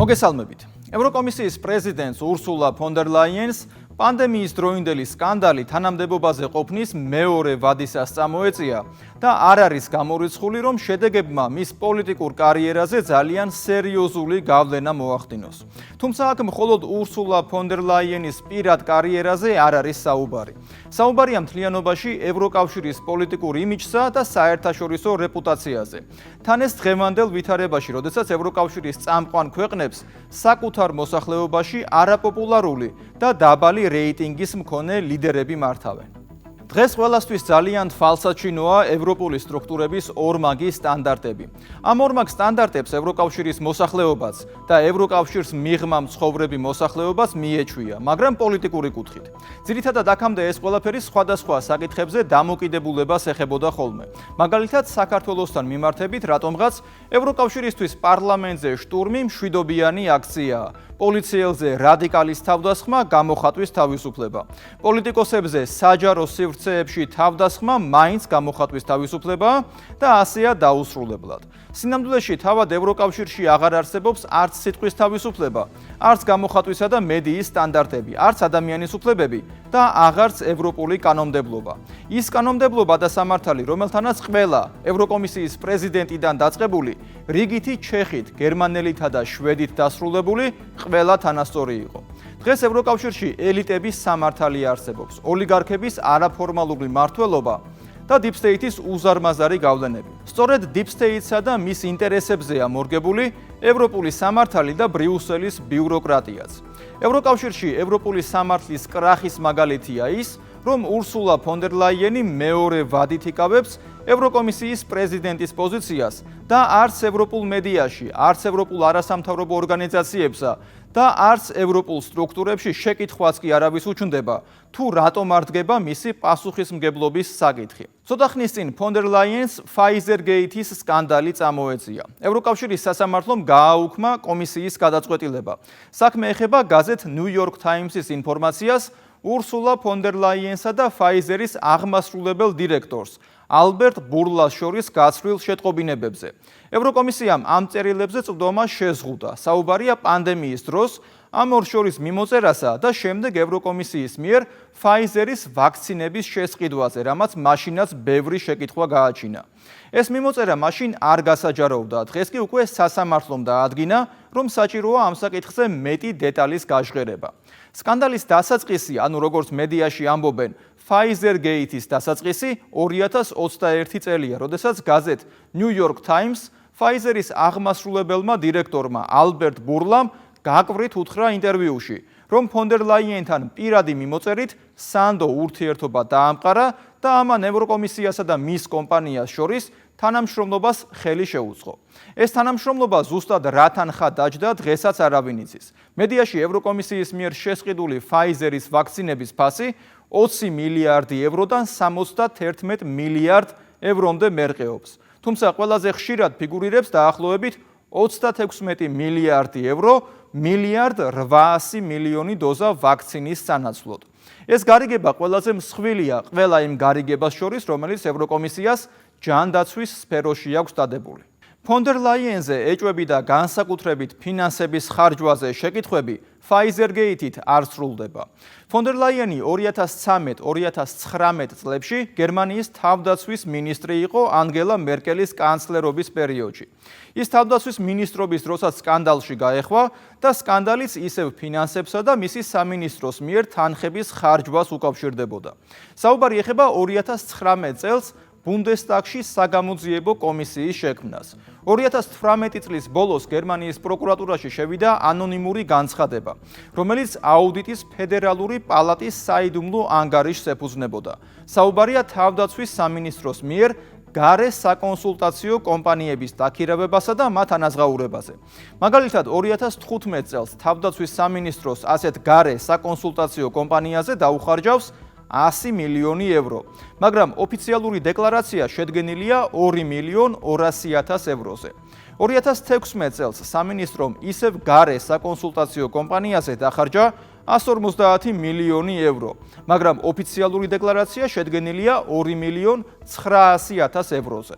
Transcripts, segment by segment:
მოგესალმებით. ევროკომისიის პრეზიდენტს ურსულა ფონ დერ ლაიენს პანდემიის დროინდელი სკანდალი თანამდებობაზე ყოფნის მეორე ვადისას წამოეწია და არ არის გამორიცხული, რომ შედეგებმა მის პოლიტიკურ კარიერაზე ძალიან სერიოზული გავლენა მოახდინოს. თუმცა აქ მხოლოდ ურსულა ფონ დერ ლაიენის პირად კარიერაზე არ არის საუბარი. საუბარია მთლიანობაში ევროკავშირის პოლიტიკურ იმიჯსა და საერთაშორისო რეპუტაციაზე. თან ეს დღევანდელ ვითარებაში, როდესაც ევროკავშირის წამყვან ქვეყნებს საკუთარ მოსახლეობაში არაპოპულარული და დაბალი რეიტინგის მქონე ლიდერები მართავენ. დღეს ყველასთვის ძალიან თვალსაჩინოა ევროპული სტრუქტურების ორმაგი სტანდარტები. ამ ორმაგ სტანდარტებს ევროკავშირის მოსახლეობაც და ევროკავშირს მიღმა მცხოვრები მოსახლეობაც მიეჩვია, მაგრამ პოლიტიკური კუთხით. ძირითადად აქამდე ეს ყველაფერი სხვადასხვა საკითხებზე დამოკიდებულებას ეხებოდა ხოლმე. მაგალითად, საქართველოსთან მიმართებით რატომღაც ევროკავშირისთვის პარლამენტზე შტურმი მშვიდობიანი აქციაა. პოლიციელზე რადიკალის თავდასხმა გამოხატვის თავისუფლება. პოლიტიკოსებზე საჯარო სივრცეებში თავდასხმა მაინც გამოხატვის თავისუფლება და ასეა დაუსრულებლად. სინამდვილეში თავად ევროკავშირში აღარ არსებობს არც სიტყვის თავისუფლება, არც გამოხატვისა და მედიის სტანდარტები, არც ადამიანის უფლებები და აღარც ევროპული კანონმდებლობა. ის კანონმდებლობა და სამართალი, რომელთანაც ყველა ევროკომისიის პრეზიდენტიდან დაწყებული, რიგითი ჩეხით, გერმანელითა და შვედით დასრულებული ყველა თანასწორი იყო. დღეს ევროკავშირში ელიტების სამართალი არსებობს, ოლიგარქების არაფორმალური მმართველობა და Deep State-ის უზარმაზარი გავლენები. სწორედ Deep State-სა და მის ინტერესებზეა მორგებული ევროპული სამართალი და ბრიუსელის ბიუროკრატიაც. ევროკავშირში ევროპული სამართლის კრახის მაგალითია ის, რომ ურსულა ფონ დერ ლაიენი მეორე ვადით იკავებს ევროკომისიის პრეზიდენტის პოზიციას და არც ევროპულ მედიაში, არც ევროპულ არასამთავრობო ორგანიზაციებსა და არც ევროპულ სტრუქტურებში შეკითხვაც კი არავის უჩნდება, თუ რატომ არ დგება მისი პასუხისმგებლობის საკითხი. ცოტა ხნის წინ ფონ დერ ლაიენს Pfizer-Gate-ის სკანდალი წამოეწია. ევროკავშირის სასამართლომ გააუქმა კომისიის გადაწყვეტილება. საქმე ეხება გაზეთ New York Times-ის ინფორმაციას ურსულა ფონ დერ ლაიენსა და Pfizer-ის აღმასრულებელ დირექტორს ალბერტ ბურლას შორის გაცვლილ შეტყობინებებზე. ევროკომისიამ ამ წერილებზე წვდომა შეზღუდა. საუბარია პანდემიის დროს ამ ორ შორის მიმოწერასა და შემდეგ ევროკომისიის მიერ Pfizer-ის ვაქცინების შესყიდვაზე, რამაც მაშინაც ბევრი შეკითხვა გააჩინა. ეს მიმოწერა მაშინ არ გასაჯაროვდა, დღეს კი უკვე სასამართლომ დაადგინა, რომ საჭიროა ამ საკითხზე მეტი დეტალის გაჟღერება. სკანდალის დასაწყისი, ანუ როგორც მედიაში ამბობენ, Pfizer-Gate-ის დასაწყისი 2021 წელია, როდესაც გაზეთ New York Times Pfizer-ის აღმასრულებელმა დირექტორმა ალბერტ ბურლამ გაკვრით უთხრა ინტერვიუში, რომ ფონ დერ ლაიენთან პირადი მიმოწერით სანდო ურთიერთობა დაამყარა და ამან ევროკომისიასა და მის კომპანიას შორის თანამშრომლობას ხელი შეუწყო. ეს თანამშრომლობა ზუსტად რა თანხა დაჯდა, დღესაც არავინ იცის. მედიაში ევროკომისიის მიერ შესყიდული Pfizer-ის ვაქცინების ფასი 20 მილიარდი ევროდან 71 მილიარდ ევრომდე მერყეობს. თუმცა ყველაზე ხშირად ფიგურირებს დაახლოებით 36 მილიარდი евро, მილიარდ 800 მილიონი დოზა ვაქცინის სანაცვლოდ. ეს გარიგება ყველაზე მსხვილია ყველა იმ გარიგებას შორის, რომელიც ევროკომისიას ჯანდაცვის სფეროში აქვს დადებული. ფონ დერ ლაიენზე ეჭვები და განსაკუთრებით ფინანსების ხარჯვაზე შეკითხვები Pfizer-Gate-ით არ სრულდება. ფონ დერ ლაიენი 2013-2019 წლებში გერმანიის თავდაცვის მინისტრი იყო ანგელა მერკელის კანცლერობის პერიოდში. ის თავდაცვის მინისტრობის დროსაც სკანდალში გაეხვა და სკანდალიც ისევ ფინანსებსა და მისი სამინისტროს მიერ თანხების ხარჯვას უკავშირდებოდა. საუბარი ეხება 2019 წელს ბუნდესტაგში საგამოძიებო კომისიის შექმნას. 2018 წლის ბოლოს გერმანიის პროკურატურაში შევიდა ანონიმური განცხადება, რომელიც აუდიტის ფედერალური პალატის საიდუმლო ანგარიშს ეფუძნებოდა. საუბარია თავდაცვის სამინისტროს მიერ გარე საკონსულტაციო კომპანიების დაქირავებასა და მათ ანაზღაურებაზე. მაგალითად, 2015 წელს თავდაცვის სამინისტროს ასეთ გარე საკონსულტაციო კომპანიაზე დაუხარჯავს 100 მილიონი евро, მაგრამ ოფიციალური დეკლარაცია შედგენილია 2 მილიონ 200.000 ევროზე. 2016 წელს სამინისტრომ ისევ გარე საკონსულტაციო კომპანიაზე დახარჯა 150 მილიონი евро, მაგრამ ოფიციალური დეკლარაცია შედგენილია 2 მილიონ 900.000 ევროზე.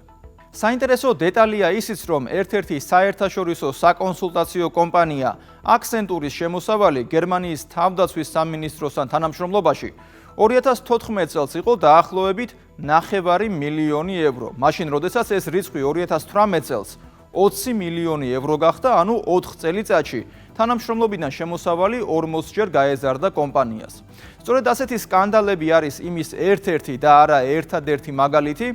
საინტერესო დეტალია ისიც, რომ ერთ-ერთი საერთაშორისო საკონსულტაციო კომპანია Accenture-ის შემოსავალი გერმანიის თავდაცვის სამინისტროსთან თანამშრომლობაში 2014 წელს იყო დაახლოებით 9 მილიონი евро. მაშინ, როდესაც ეს რიცხვი 2018 წელს 20 მილიონი евро გახდა, ანუ 4 წელიწადში თანამშრომლობიდან შემოსავალი 40-ჯერ გაეზარდა კომპანიას. სწორედ ასეთი სკანდალები არის იმის ერთ-ერთი და არა ერთადერთი მაგალითი,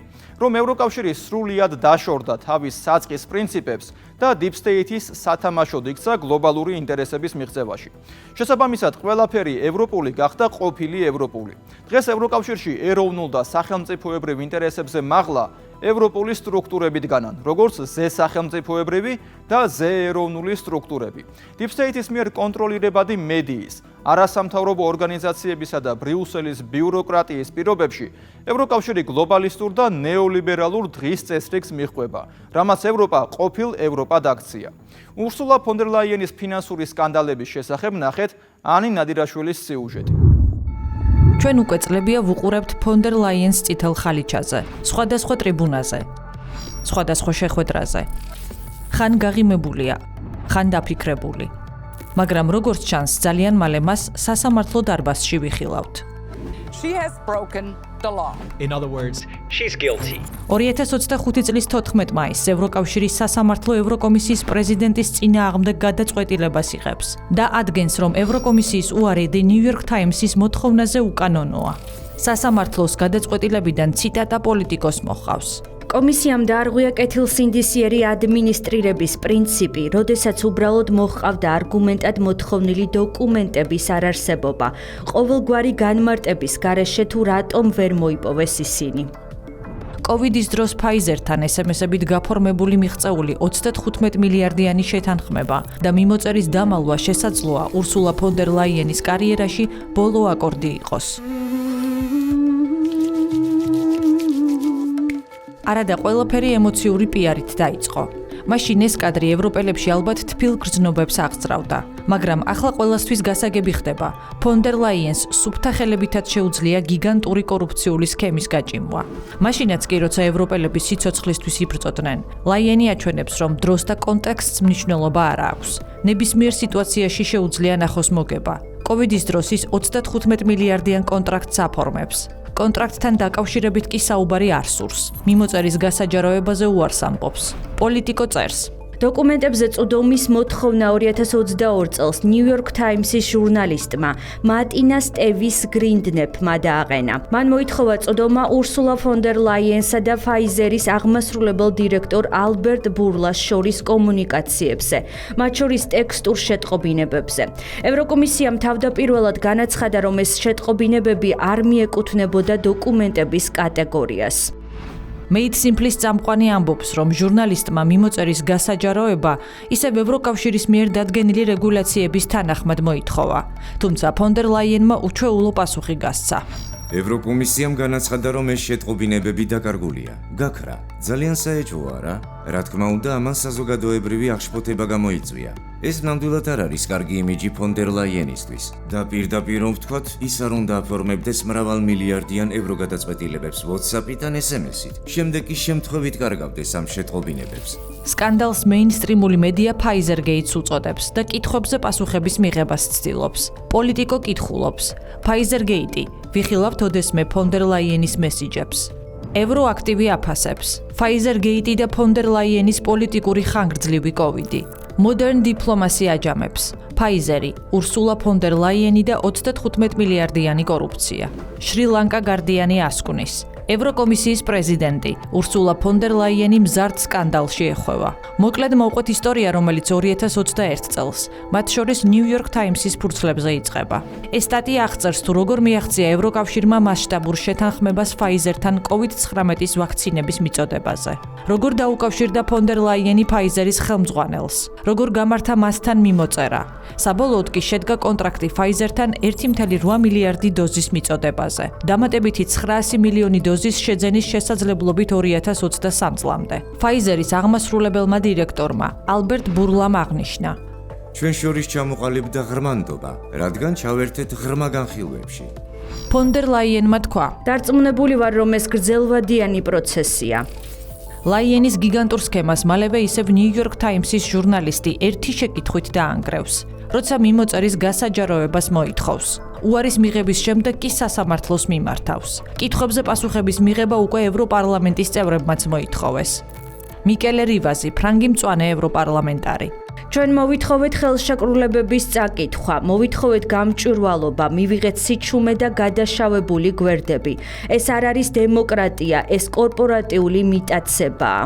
რომ ევროკავშირი სრულიად დაშორდა თავის საწყის პრინციპებს და Deep State-ის სათამაშოდ იქცა გლობალური ინტერესების მიღწევაში. შესაბამისად, ყველაფერი ევროპული გახდა ყოფილი ევროპული. დღეს ევროკავშირში ეროვნულ და სახელმწიფოებრივ ინტერესებზე მაღლა ევროპული სტრუქტურები დგანან, როგორც ზესახელმწიფოებრივი და ზეეროვნული სტრუქტურები. Deep State-ის მიერ კონტროლირებადი მედიის, არასამთავრობო ორგანიზაციებისა და ბრიუსელის ბიუროკრატიის პირობებში ევროკავშირი გლობალისტურ და ნეოლიბერალურ დღის წესრიგს მიჰყვება, რამაც ევროპა ყოფილ ევროპად აქცია. ურსულა ფონ დერ ლაიენის ფინანსური სკანდალების შესახებ ნახეთ ანი ნადირაშვილის სიუჟეტი. ჩვენ უკვე წლებია ვუყურებთ ფონ დერ ლაიენს წითელ ხალიჩაზე, სხვადასხვა ტრიბუნაზე, სხვადასხვა შეხვედრაზე. ხან გაღიმებულია, ხან დაფიქრებული. მაგრამ როგორც ჩანს, ძალიან მალე მას სასამართლო დარბაზში ვიხილავთ. She has broken the law. In other words, she's guilty. 2025 წლის 14 მაისს ევროკავშირის სასამართლო ევროკომისიის პრეზიდენტის წინააღმდეგ გადაწყვეტილებას იღებს და ადგენს, რომ ევროკომისიის უარი The New York Times-ის მოთხოვნაზე უკანონოა. სასამართლოს გადაწყვეტილებიდან ციტატა პოლიტიკოს მოჰყავს. კომისიამ დაარღვია კეთილსინდისიერი ადმინისტრირების პრინციპი, როდესაც უბრალოდ მოჰყავდა არგუმენტად მოთხოვნილი დოკუმენტების არარსებობა, ყოველგვარი განმარტების გარეშე თუ რატომ ვერ მოიპოვეს ისინი. კოვიდის დროს Pfizer-თან SMS-ებით გაფორმებული მიღწეული 35 მილიარდიანი შეთანხმება და მიმოწერის დამალვა შესაძლოა ურსულა ფონ დერ ლაიენის კარიერაში ბოლო აკორდი იყოს. არადა ყველაფერი ემოციური პიარით დაიწყო. მაშინ ეს კადრი ევროპელებში ალბათ თბილ გრძნობებს აღწრავდა, მაგრამ ახლა ყველასთვის გასაგები ხდება. ფონ დერ ლაიენს სუფთა ხელებითაც შეუძლია გიგანტური კორუფციული სქემის გაჭიმვა. მაშინაც კი, როცა ევროპელები სიცოცხლისთვის იბრძოდნენ, ლაიენი აჩვენებს, რომ დროს და კონტექსტს მნიშვნელობა არ აქვს. ნებისმიერ სიტუაციაში შეუძლია ნახოს მოგება. კოვიდის დროს ის 35 მილიარდიან კონტრაქტს აფორმებს. კონტრაქტთან დაკავშირებით კი საუბარი არ სურს. მიმოწერის გასაჯაროებაზე უარს ამბობს. პოლიტიკო წერს. დოკუმენტებზე წუდომის მოთხოვნა 2022 წელს New York Times-ის ჟურნალისტმა მატინა სტევის გრინდნეფმა დააყენა. მან მოითხოვა წოდომა ურსულა ფონ დერ ლაიენსა და Pfizer-ის აღმასრულებელ დირექტორ ალბერტ ბურლას შორის კომუნიკაციებზე, მათ შორის ტექსტურ შეტყობინებებზე. ევროკომისიამ თავდაპირველად განაცხადა, რომ ეს შეტყობინებები არ მიეკუთვნებოდა დოკუმენტების კატეგორიას. მეით სიმფლის წამყვანი ამბობს, რომ ჟურნალისტმა მიმოწერის გასაჯაროება ისევ ევროკავშირის მიერ დადგენილი რეგულაციების თანახმად მოითხოვა. თუმცა ფონ დერ ლაიენმა უჩვეულო პასუხი გასცა. ევროკომისიამ განაცხადა, რომ ეს შეტყობინებები დაკარგულია. გაქრა, ძალიან საეჭვოა რა. რა თქმა უნდა, ამან საზოგადოებრივი აღშფოთება გამოიწვია. ეს ნამდვილად არ არის კარგი იმიჯი ფონ დერ ლაიენისთვის და პირდაპირ რომ ვთქვათ, ის არ უნდა აფორმებდეს მრავალ მილიარდიან ევრო გადაწყვეტილებებს WhatsApp-იდან SMS-ით. შემდეგ კი შემთხვევით კარგავდეს ამ შეტყობინებებს. სკანდალს მეინსტრიმული მედია Pfizer-Gates უწოდებს და კითხვებზე პასუხების მიღებას ცდილობს. პოლიტიკო კითხულობს. Pfizer-Gate ვიხილავთ ოდესმე ფონ დერ ლაიენის მესიჯებს. ევროაქტივი აფასებს. Pfizer-Gate და ფონ დერ ლაიენის პოლიტიკური ხანგრძლივი კოვიდი. Modern Diplomacy აჯამებს. Pfizer-ი, ურსულა ფონ დერ ლაიენი და 35 მილიარდიანი კორუფცია. შრი-ლანკა გარდიანი ასკვნის. ევროკომისიის პრეზიდენტი ურსულა ფონ დერ ლაიენი მზარდ სკანდალში ეხვევა. მოკლედ მოვყვეთ ისტორია, რომელიც 2021 წელს, მათ შორის New York Times-ის ფურცლებზე იწყება. ეს სტატია აღწერს, თუ როგორ მიაღწია ევროკავშირმა მასშტაბურ შეთანხმებას Pfizer-თან COVID-19 ვაქცინების მიწოდებაზე. როგორ დაუკავშირდა ფონ დერ ლაიენი Pfizer-ის ხელმძღვანელს, როგორ გამართა მასთან მიმოწერა. საბოლოოდ კი შედგა კონტრაქტი Pfizer-თან 1.8 მილიარდი დოზის მიწოდებაზე. დამატებითი 900 მილიონი დოზის შეძენის შესაძლებლობით 2023 წლამდე. Pfizer-ის აღმასრულებელმა დირექტორმა ალბერტ ბურლამ აღნიშნა: ჩვენ შორის ჩამოყალიბდა ღრმანდობა, რადგან ჩავერთეთ ღრმა განხილვებში. ფონ დერ ლაიენმა თქვა: დარწმუნებული ვარ, რომ ეს გრძელვადიანი პროცესია. ლაიენის გიგანტურ სქემას მალევე ისევ New York Times-ის ჟურნალისტი ერთი შეკითხვით დაანგრევს, როცა მიმოწერის გასაჯაროებას მოითხოვს. უარის მიღების შემდეგ კი სასამართლოს მიმართავს. კითხვებზე პასუხების მიღება უკვე ევროპარლამენტის წევრებმაც მოითხოვეს. მიკელე რივაზი, ფრანგი მწვანე ევროპარლამენტარი. ჩვენ მოვითხოვეთ ხელშეკრულებების წაკითხვა, მოვითხოვეთ გამჭვირვალობა, მივიღეთ სიჩუმე და გადაშავებული გვერდები. ეს არ არის დემოკრატია, ეს კორპორატიული მიტაცებაა.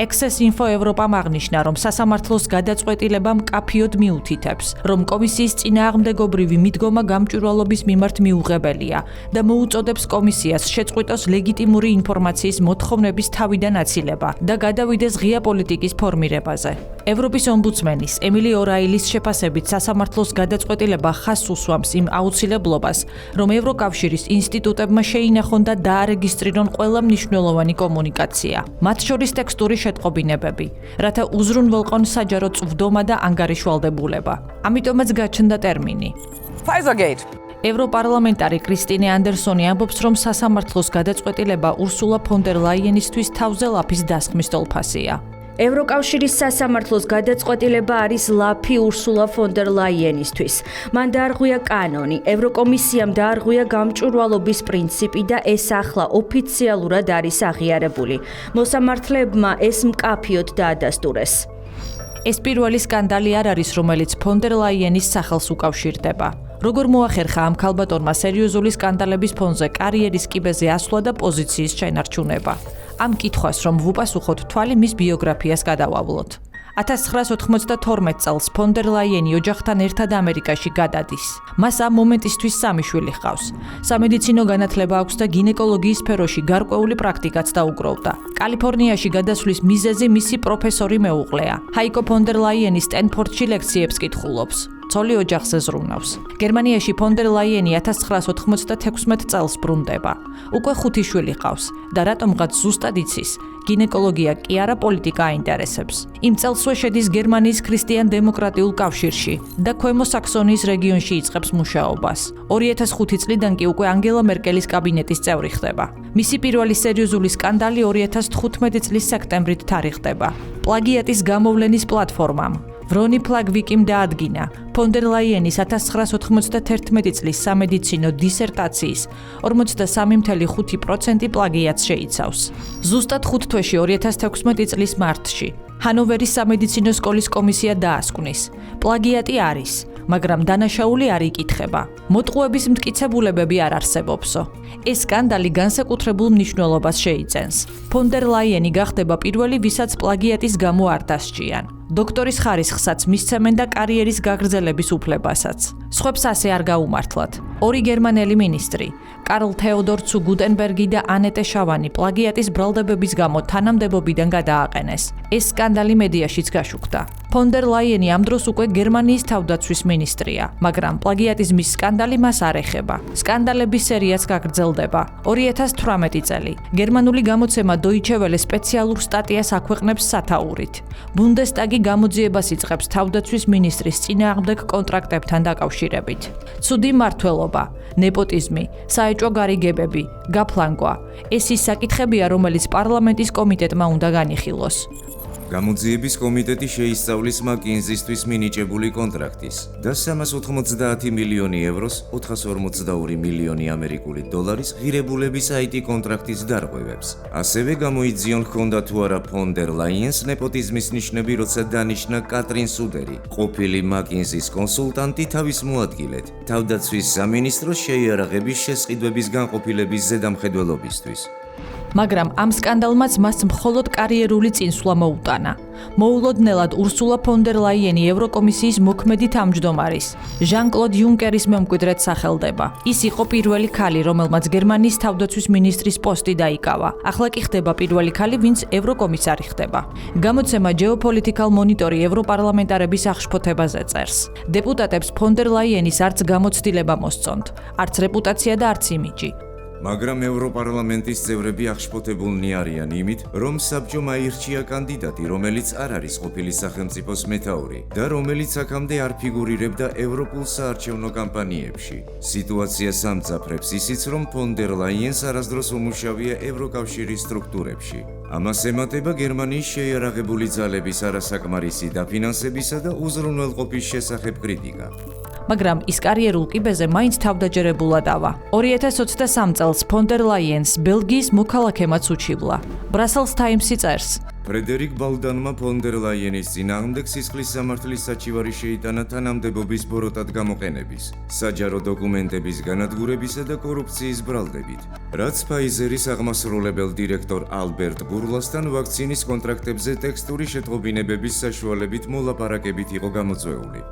Access Info ევროპამ აღნიშნა, რომ სასამართლოს გადაწყვეტილება მკაფიოდ მიუთითებს, რომ კომისიის წინააღმდეგობრივი მიდგომა გამჭვირვალობის მიმართ მიუღებელია და მოუწოდებს კომისიას შეწყვიტოს ლეგიტიმური ინფორმაციის მოთხოვნების თავიდან აცილება და გადავიდეს ღია პოლიტიკის ფორმირებაზე. ევროპის ომბუდსმენის ემილი ორაილის შეფასებით სასამართლოს გადაწყვეტილება ხაზს უსვამს იმ აუცილებლობას, რომ ევროკავშირის ინსტიტუტებმა შეინახონ და დაარეგისტრირონ ყველა მნიშვნელოვანი კომუნიკაცია, მათ შორის ტექსტური შეტყობინებები, რათა უზრუნველყონ საჯარო წვდომა და ანგარიშვალდებულება. ამიტომაც გაჩნდა ტერმინი. Pfizergate. ევროპარლამენტარი კრისტინე ანდერსონი ამბობს, რომ სასამართლოს გადაწყვეტილება ურსულა ფონ დერ ლაიენისთვის თავზე ლაფის დასხმის ტოლფასია. ევროკავშირის სასამართლოს გადაწყვეტილება არის ლაფი ურსულა ფონ დერ ლაიენისთვის. მან დაარღვია კანონი, ევროკომისიამ დაარღვია გამჭვირვალობის პრინციპი და ეს ახლა ოფიციალურად არის აღიარებული. მოსამართლეებმა ეს მკაფიოდ დაადასტურეს. ეს პირველი სკანდალი არ არის, რომელიც ფონ დერ ლაიენის სახელს უკავშირდება. როგორ მოახერხა ამ ქალბატონმა სერიოზული სკანდალების ფონზე კარიერის კიბეზე ასვლა და პოზიციის შენარჩუნება? ამ კითხვას რომ ვუპასუხოთ, თვალი მის ბიოგრაფიას გადავავლოთ. 1992 წელს ფონ დერ ლაიენი ოჯახთან ერთად ამერიკაში გადადის. მას ამ მომენტისთვის 3 შვილი ჰყავს. სამედიცინო განათლება აქვს და გინეკოლოგიის სფეროში გარკვეული პრაქტიკაც დაუკრავდა. კალიფორნიაში გადასვლის მიზეზი მისი პროფესორი მეუღლეა. ჰაიკო ფონ დერ ლაიენი სტენფორდში ლექციებს კითხულობს. ცოლი ოჯახზე ზრუნავს. გერმანიაში ფონ დერ ლაიენი 1996 წელს ბრუნდება. უკვე 5 შვილი ჰყავს და რატომღაც ზუსტად იცის, გინეკოლოგია კი არა პოლიტიკა აინტერესებს. იმ წელსვე შედის გერმანიის ქრისტიან დემოკრატიულ კავშირში და ქვემო საქსონიის რეგიონში იწყებს მუშაობას. 2005 წლიდან კი უკვე ანგელა მერკელის კაბინეტის წევრი ხდება. მისი პირველი სერიოზული სკანდალი 2015 წლის სექტემბრით თარიღდება. პლაგიატის გამოვლენის პლატფორმამ ვრონი პლაგვიკიმ დაადგინა ფონ დერ ლაიენის 1991 წლის სამედიცინო დისერტაციის 43.5% პლაგიატს შეიცავს. ზუსტად 5 თვეში 2016 წლის მარტში ჰანოვერის სამედიცინო სკოლის კომისია დაასკვნის. პლაგიატი არის, მაგრამ დანაშაული არ იკითხება. მოტყუების მტკიცებულებები არ არსებობსო. ეს სკანდალი განსაკუთრებულ მნიშვნელობას შეიცენს. ფონ დერ ლაიენი გახდება პირველი, ვისაც პლაგიატის გამო არ დასჯიან. დოქტორის ხარისხსაც მისცემენ და კარიერის გაგრძელების უფლებასაც. სხვებს ასე არ გაუმართლათ. 2 გერმანელი მინისტრი, კარლ თეოდორ ცუ გუტენბერგი და ანეტე შავანი პლაგიატის ბრალდებების გამო თანამდებობიდან გადააყენეს. ეს სკანდალი მედიაშიც გაშუქდა. ფონ დერ ლაიენი ამ დროს უკვე გერმანიის თავდაცვის მინისტრია, მაგრამ პლაგიატიზმის სკანდალი მას არ ეხება. სკანდალების სერიაც გაგრძელდება. 2018 წელი გერმანული გამოცემა Deutsche Welle სპეციალურ სტატიას აქვეყნებს სათაურით. ბუნდესტაგი გამოძიებას იწყებს თავდაცვის მინისტრის წინააღმდეგ კონტრაქტებთან დაკავშირებით. ცუდი მმართველობა, ნეპოტიზმი, საეჭვო გარიგებები, გაფლანგვა. ეს ის საკითხებია, რომელიც პარლამენტის კომიტეტმა უნდა განიხილოს. გამოძიების კომიტეტი შეისწავლის მაკინზისთვის მინიჭებული კონტრაქტის და 390 მილიონი ევროს 442 მილიონი ამერიკული დოლარის ღირებულების IT კონტრაქტის დარღვევებს. ასევე გამოიძიონ ჰქონდა თუ არა ფონ დერ ლაიენს ნეპოტიზმის ნიშნები, როცა დანიშნა კატრინ სუდერი, ყოფილი მაკინზის კონსულტანტი თავის მოადგილედ, თავდაცვის სამინისტროს შეიარაღების შესყიდვების განყოფილების ზედამხედველობისთვის. მაგრამ ამ სკანდალმაც მას მხოლოდ კარიერული წინსვლა მოუტანა. მოულოდნელად ურსულა ფონ დერ ლაიენი ევროკომისიის მოქმედი თავმჯდომარის, ჟან-კლოდ იუნკერის მემკვიდრედ სახელდება. ის იყო პირველი ქალი, რომელმაც გერმანიის თავდაცვის მინისტრის პოსტი დაიკავა. ახლა კი ხდება პირველი ქალი, ვინც ევროკომისარი ხდება. გამოცემა Geopolitical Monitor ევროპარლამენტარების აღშფოთებაზე წერს. დეპუტატებს ფონ დერ ლაიენის არც გამოცდილება მოსწონთ, არც რეპუტაცია და არც იმიჯი. მაგრამ ევროპარლამენტის წევრები აღშფოთებულნი არიან იმით, რომ საბჭომ აირჩია კანდიდატი, რომელიც არ არის ყოფილი სახელმწიფოს მეთაური და რომელიც აქამდე არ ფიგურირებდა ევროპულ საარჩევნო კამპანიებში. სიტუაციას ამძაფრებს ისიც, რომ ფონ დერ ლაიენს არასდროს უმუშავია ევროკავშირის სტრუქტურებში. ამას ემატება გერმანიის შეიარაღებული ძალების არასაკმარისი დაფინანსებისა და უზრუნველყოფის შესახებ კრიტიკა. მაგრამ ის კარიერულ კიბეზე მაინც თავდაჯერებულად ავა. 2023 წელს ფონ დერ ლაიენს ბელგიის მოქალაქემაც უჩივლა. Brussels Times-ი წერს: ფრედერიკ ბალდანმა ფონ დერ ლაიენის წინააღმდეგ სისხლის სამართლის საჩივარი შეიტანა თანამდებობის ბოროტად გამოყენების, საჯარო დოკუმენტების განადგურებისა და კორუფციის ბრალდებით, რაც ფაიზერის აღმასრულებელ დირექტორ ალბერტ ბურლასთან ვაქცინის კონტრაქტებზე ტექსტური შეტყობინებების საშუალებით მოლაპარაკებით იყო გამოწვეული.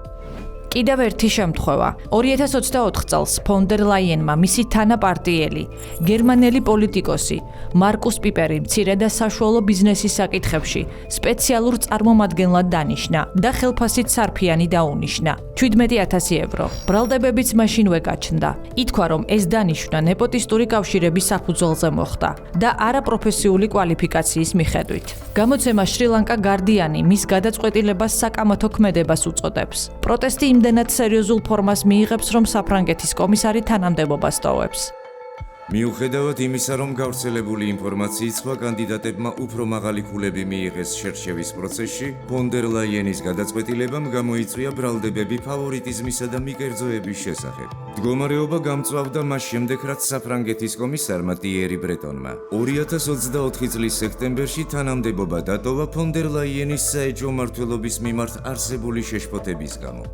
კიდევ ერთი შემთხვევა. 2024 წელს ფონ დერ ლაიენმა მისი თანაპარტიელი, გერმანელი პოლიტიკოსი მარკუს პიპერი მცირე და საშუალო ბიზნესის საკითხებში სპეციალურ წარმომადგენლად დანიშნა და ხელფასით სარფიანი დაუნიშნა 17,000 евро. ბრალდებებიც მაშინვე გაჩნდა. ითქვა, რომ ეს დანიშვნა ნეპოტისტური კავშირების საფუძველზე მოხდა და არაპროფესიული კვალიფიკაციის მიხედვით. გამოცემა შრი-ლანკა გარდიანი მის გადაწყვეტილებას საკამათო ქმედებას უწოდებს. პროტესტი იმდენად სერიოზულ ფორმას მიიღებს, რომ საფრანგეთის კომისარი თანამდებობას ტოვებს. მიუხედავად იმისა, რომ გავრცელებული ინფორმაციის სხვა კანდიდატებმა უფრო მაღალი ქულები მიიღეს შერჩევის პროცესში, ფონ დერ ლაიენის გადაწყვეტილებამ გამოიწვია ბრალდებები ფავორიტიზმისა და მიკერძოების შესახებ. მდგომარეობა გამწვავდა მას შემდეგ, რაც საფრანგეთის კომისარმა ტიერი ბრეტონმა 2024 წლის სექტემბერში თანამდებობა დატოვა ფონ დერ ლაიენის საეჭვო მმართველობის მიმართ არსებული შეშფოთების გამო.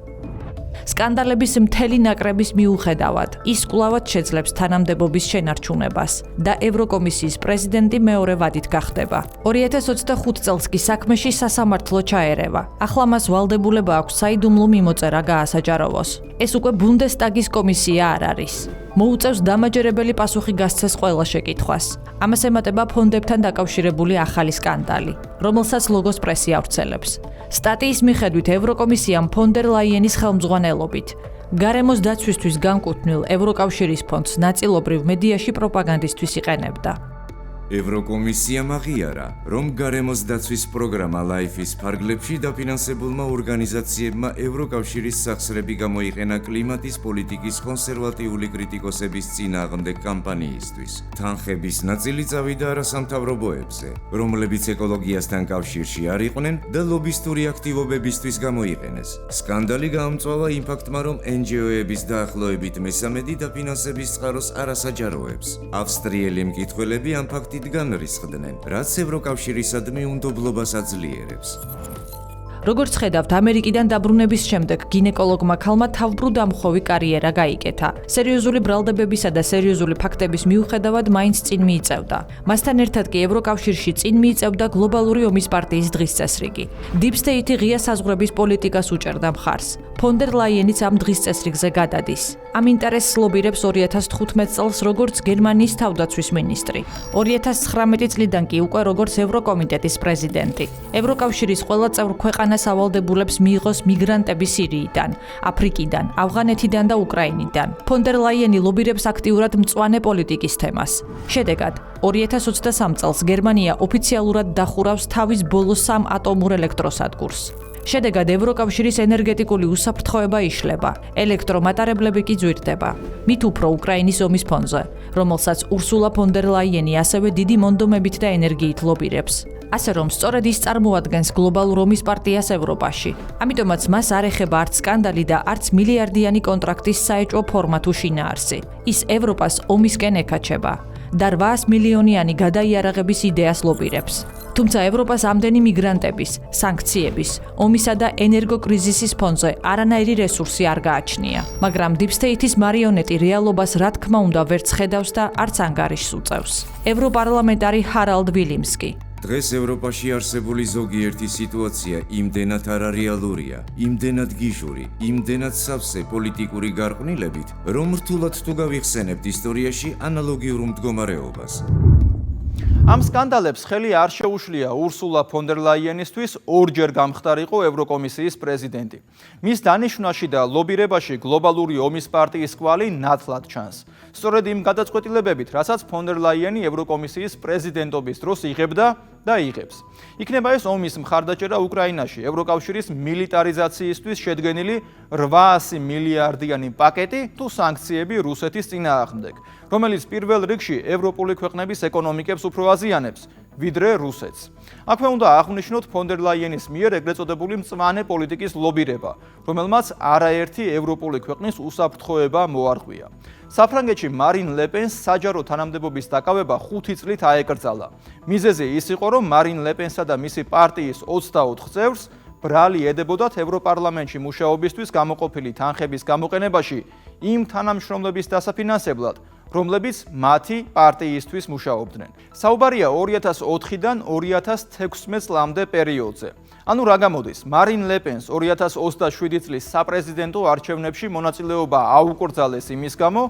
სკანდალების მთელი ნაკრების მიუხედავად, ის კვლავად შეძლებს თანამდებობის შენარჩუნებას და ევროკომისიის პრეზიდენტი მეორე ვადით გახდება. 2025 წელს კი საქმეში სასამართლო ჩაერევა. ახლა მას ვალდებულება აქვს საიდუმლო მიმოწერა გაასაჯაროვოს. ეს უკვე ბუნდესტაგის კომისია არ არის. მოუწევს დამაჯერებელი პასუხი გასცეს ყველა შეკითხვას. ამას ემატება ფონდებთან დაკავშირებული ახალი სკანდალი, რომელსაც ლოგოს პრესი ავრცელებს. სტატიის მიხედვით ევროკომისიამ ფონ დერ ლაიენის ხელმძღვანელობით გარემოს დაცვისთვის განკუთვნილ ევროკავშირის ფონდს ნაწილობრივ მედიაში პროპაგანდისთვის იყენებდა. ევროკომისიამ აღიარა, რომ გარემოს დაცვის პროგრამა LIFE-ის ფარგლებში დაფინანსებულმა ორგანიზაციებმა ევროკავშირის სახსრები გამოიყენა კლიმატის პოლიტიკის კონსერვატიული კრიტიკოსების წინააღმდეგ კამპანიისთვის. თანხების ნაწილი წავიდა არასამთავრობოებზე, რომლებიც ეკოლოგიასთან კავშირში არ იყვნენ და ლობისტური აქტივობებისთვის გამოიყენეს. სკანდალი გაამწვავა იმ ფაქტმა, რომ NGO-ების დაახლოებით მესამედი დაფინანსების წყაროს არასაჯაროებს. ავსტრიელი მკითხველები ამ ფაქტით განრისხდნენ, რაც ევროკავშირისადმი უნდობლობას აძლიერებს. როგორც ხედავთ, ამერიკიდან დაბრუნების შემდეგ გინეკოლოგმა ქალმა თავბრუდამხვევი კარიერა გაიკეთა. სერიოზული ბრალდებებისა და სერიოზული ფაქტების მიუხედავად მაინც წინ მიიწევდა. მასთან ერთად კი ევროკავშირში წინ მიიწევდა გლობალური ომის პარტიის დღის წესრიგი. Deep State-ი ღია საზღვრების პოლიტიკას უჭერდა მხარს. ფონ დერ ლაიენიც ამ დღის წესრიგზე გადადის. ამ ინტერესს ლობირებს 2015 წელს როგორც გერმანიის თავდაცვის მინისტრი. 2019 წლიდან კი უკვე როგორც ევროკომიტეტის პრეზიდენტი. ევროკავშირის ყველა წევრ ქვეყანას ავალდებულებს მიიღოს მიგრანტები სირიიდან, აფრიკიდან, ავღანეთიდან და უკრაინიდან. ფონ დერ ლაიენი ლობირებს აქტიურად მწვანე პოლიტიკის თემას. შედეგად, 2023 წელს გერმანია ოფიციალურად დახურავს თავის ბოლო 3 ატომურ ელექტროსადგურს. შედეგად ევროკავშირის ენერგეტიკული უსაფრთხოება იშლება, ელექტრომატარებლები კი ძვირდება. მით უფრო უკრაინის ომის ფონზე, რომელსაც ურსულა ფონ დერ ლაიენი ასევე დიდი მონდომებით და ენერგიით ლობირებს. ასე რომ სწორედ ის წარმოადგენს გლობალურ ომის პარტიას ევროპაში. ამიტომაც მას არ ეხება არც სკანდალი და არც მილიარდიანი კონტრაქტის საეჭვო ფორმა თუ შინაარსი. ის ევროპას ომისკენ ეკაჩება და 800 მილიონიანი გადაიარაღების იდეას ლობირებს. თუმცა ევროპას ამდენი მიგრანტების, სანქციების, ომისა და ენერგოკრიზისის ფონზე არანაირი რესურსი არ გააჩნია. მაგრამ Deep State-ის მარიონეტი რეალობას რა თქმა უნდა ვერც ხედავს და არც ანგარიშს უწევს. ევროპარლამენტარი ჰარალდ ვილიმსკი დღეს ევროპაში არსებული ზოგიერთი სიტუაცია იმდენად არარეალურია, იმდენად გიჟური, იმდენად სავსე პოლიტიკური გარყვნილებით, რომ რთულად თუ გავიხსენებთ ისტორიაში ანალოგიურ მდგომარეობას. ამ სკანდალებს ხელი არ შეუშლია ურსულა ფონ დერ ლაიენისთვის ორჯერ გამხდარიყო ევროკომისიის პრეზიდენტი. მის დანიშვნაში და ლობირებაში გლობალური ომის პარტიის კვალი ნათლად ჩანს. სწორედ იმ გადაწყვეტილებებით, რასაც ფონ დერ ლაიენი ევროკომისიის პრეზიდენტობის დროს იღებდა და იღებს. იქნება ეს ომის მხარდაჭერა უკრაინაში, ევროკავშირის მილიტარიზაციისთვის შედგენილი 800 მილიარდიანი პაკეტი თუ სანქციები რუსეთის წინააღმდეგ, რომელიც პირველ რიგში ევროპული ქვეყნების ეკონომიკებს უფრო აზიანებს, ვიდრე რუსეთს. აქვე უნდა აღვნიშნოთ ფონ დერ ლაიენის მიერ ეგრეთ წოდებული მწვანე პოლიტიკის ლობირება, რომელმაც არაერთი ევროპული ქვეყნის უსაფრთხოება მოარღვია. საფრანგეთში მარინ ლე-პენს საჯარო თანამდებობის დაკავება 5 წლით აეკრძალა. მიზეზი ის იყო, რომ მარინ ლე-პენსა და მისი პარტიის 24 წევრს ბრალი ედებოდათ ევროპარლამენტში მუშაობისთვის გამოყოფილი თანხების გამოყენებაში იმ თანამშრომლების დასაფინანსებლად, რომლებიც მათი პარტიისთვის მუშაობდნენ. საუბარია 2004-დან 2016 წლამდე პერიოდზე. ანუ რა გამოდის, მარინ ლე-პენს 2027 წლის საპრეზიდენტო არჩევნებში მონაწილეობა აუკრძალეს იმის გამო,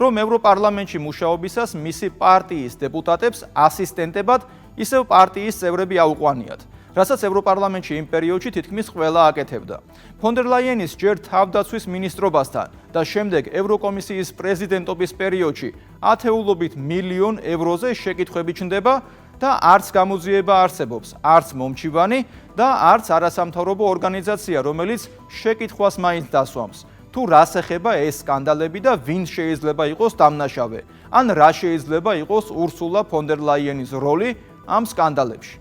რომ ევროპარლამენტში მუშაობისას მისი პარტიის დეპუტატებს ასისტენტებად ისევ პარტიის წევრები აუყვანიათ, რასაც ევროპარლამენტში იმ პერიოდში თითქმის ყველა აკეთებდა. ფონ დერ ლაიენის ჯერ თავდაცვის მინისტრობასთან და შემდეგ ევროკომისიის პრეზიდენტობის პერიოდში ათეულობით მილიონ ევროზე შეკითხვები ჩნდება და არც გამოძიება არსებობს, არც მომჩივანი და არც არასამთავრობო ორგანიზაცია, რომელიც შეკითხვას მაინც დასვამს. თუ რას ეხება ეს სკანდალები და ვინ შეიძლება იყოს დამნაშავე, ან რა შეიძლება იყოს ურსულა ფონ დერ ლაიენის როლი ამ სკანდალებში.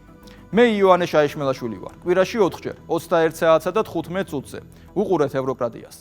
მე იოანე შაიშმელაშვილი ვარ. კვირაში 4 ჯერ 21 საათსა და 15 წუთზე. უყურეთ ევროკრატიას.